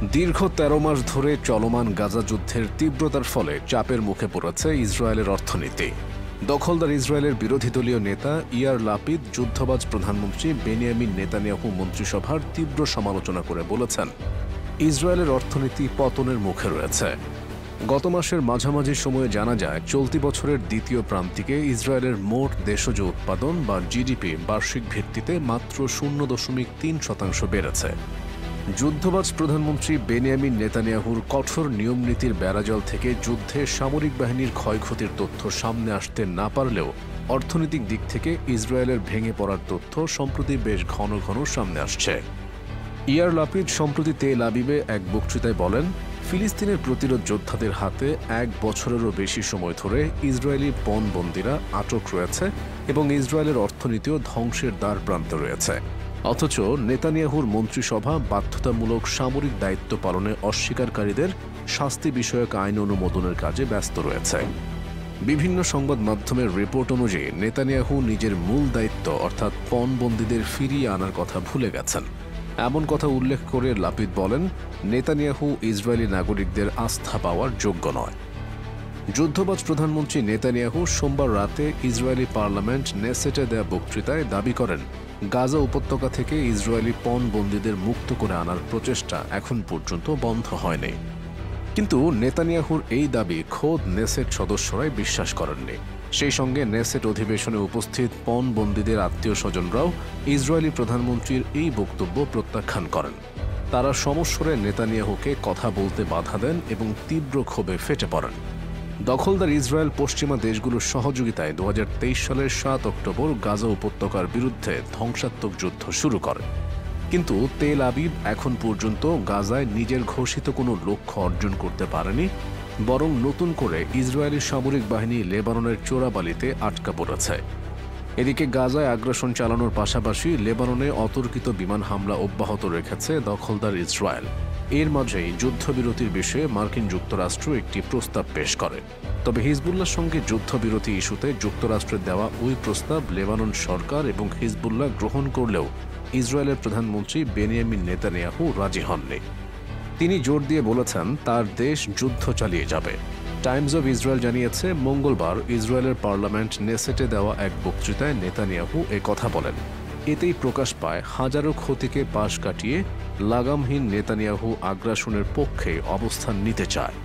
দীর্ঘ ১৩ মাস ধরে চলমান গাজা যুদ্ধের তীব্রতার ফলে চাপের মুখে পড়েছে ইসরায়েলের অর্থনীতি। দখলদার ইসরায়েলের বিরোধী দলীয় নেতা ইয়ার লাপিদ যুদ্ধবাজ প্রধানমন্ত্রী বেনিয়ামিন নেতানিয়াহু মন্ত্রিসভার তীব্র সমালোচনা করে বলেছেন, ইসরায়েলের অর্থনীতি পতনের মুখে রয়েছে। গত মাসের মাঝামাঝি সময়ে জানা যায়, চলতি বছরের দ্বিতীয় প্রান্তিকে ইসরায়েলের মোট দেশজ উৎপাদন বা জিডিপি বার্ষিক ভিত্তিতে মাত্র ০.৩% বেড়েছে। যুদ্ধবাজ প্রধানমন্ত্রী বেনিয়ামিন নেতানিয়াহুর কঠোর নিয়মনীতির বেড়াজাল থেকে যুদ্ধে সামরিক বাহিনীর ক্ষয়ক্ষতির তথ্য সামনে আসতে না পারলেও অর্থনৈতিক দিক থেকে ইসরায়েলের ভেঙে পড়ার তথ্য সম্প্রতি বেশ ঘন ঘন সামনে আসছে। ইয়ার লাপিদ সম্প্রতি তেল আবিবে এক বক্তৃতায় বলেন, ফিলিস্তিনের প্রতিরোধ যোদ্ধাদের হাতে ১ বছরেরও বেশি সময় ধরে ইসরায়েলি পণবন্দীরা আটক রয়েছে এবং ইসরায়েলের অর্থনীতিও ধ্বংসের দ্বার প্রান্তে রয়েছে। অথচ নেতানিয়াহুর মন্ত্রিসভা বাধ্যতামূলক সামরিক দায়িত্ব পালনে অস্বীকারীদের শাস্তি বিষয়ক আইন অনুমোদনের কাজে ব্যস্ত রয়েছে। বিভিন্ন সংবাদ মাধ্যমের রিপোর্ট অনুযায়ী নেতানিয়াহু নিজের মূল দায়িত্ব অর্থাৎ পণবন্দীদের ফিরিয়ে আনার কথা ভুলে গেছেন। এমন কথা উল্লেখ করে লাপিদ বলেন, নেতানিয়াহু ইসরায়েলি নাগরিকদের আস্থা পাওয়ার যোগ্য নয়। যুদ্ধবাজ প্রধানমন্ত্রী নেতানিয়াহু সোমবার রাতে ইসরায়েলি পার্লামেন্ট নেসেটে দেয়া বক্তৃতায় দাবি করেন, গাজা উপত্যকা থেকে ইসরায়েলি পণবন্দীদের মুক্ত করে আনার প্রচেষ্টা এখন পর্যন্ত বন্ধ হয়নি। কিন্তু নেতানিয়াহুর এই দাবি খোদ নেসেট সদস্যরাই বিশ্বাস করেননি। সেই সঙ্গে নেসেট অধিবেশনে উপস্থিত পণবন্দীদের আত্মীয় স্বজনরাও ইসরায়েলি প্রধানমন্ত্রীর এই বক্তব্য প্রত্যাখ্যান করেন। তারা সমস্বরে নেতানিয়াহুকে কথা বলতে বাধা দেন এবং তীব্র ক্ষোভে ফেটে পড়েন। দখলদার ইসরায়েল পশ্চিমা দেশগুলোর সহযোগিতায় ২০২৩ সালের ৭ অক্টোবর গাজা উপত্যকার বিরুদ্ধে ধ্বংসাত্মক যুদ্ধ শুরু করে। কিন্তু তেল আবিব এখন পর্যন্ত গাজায় নিজের ঘোষিত কোনো লক্ষ্য অর্জন করতে পারেনি, বরং নতুন করে ইসরায়েলি সামরিক বাহিনী লেবাননের চোরাবালিতে আটকা পড়েছে। এদিকে গাজায় আগ্রাসন চালানোর পাশাপাশি লেবাননে অতর্কিত বিমান হামলা অব্যাহত রেখেছে দখলদার ইসরায়েল। এর মাঝেই যুদ্ধবিরতির বিষয়ে মার্কিন যুক্তরাষ্ট্র একটি প্রস্তাব পেশ করে। তবে হিজবুল্লাহর সঙ্গে যুদ্ধবিরতি ইস্যুতে যুক্তরাষ্ট্রের দেওয়া ওই প্রস্তাব লেবানন সরকার এবং হিজবুল্লাহ গ্রহণ করলেও ইসরায়েলের প্রধানমন্ত্রী বেনিয়ামিন নেতানিয়াহু রাজি হননি। তিনি জোর দিয়ে বলেছেন, তার দেশ যুদ্ধ চালিয়ে যাবে। টাইমস অব ইসরায়েল জানিয়েছে, মঙ্গলবার ইসরায়েলের পার্লামেন্ট নেসেটে দেওয়া এক বক্তৃতায় নেতানিয়াহু কথা বলেন। এতেই প্রকাশ পায়, হাজারো ক্ষতিকে পাশ কাটিয়ে লাগামহীন নেতানিয়াহু আগ্রাসনের পক্ষে অবস্থান নিতে চায়।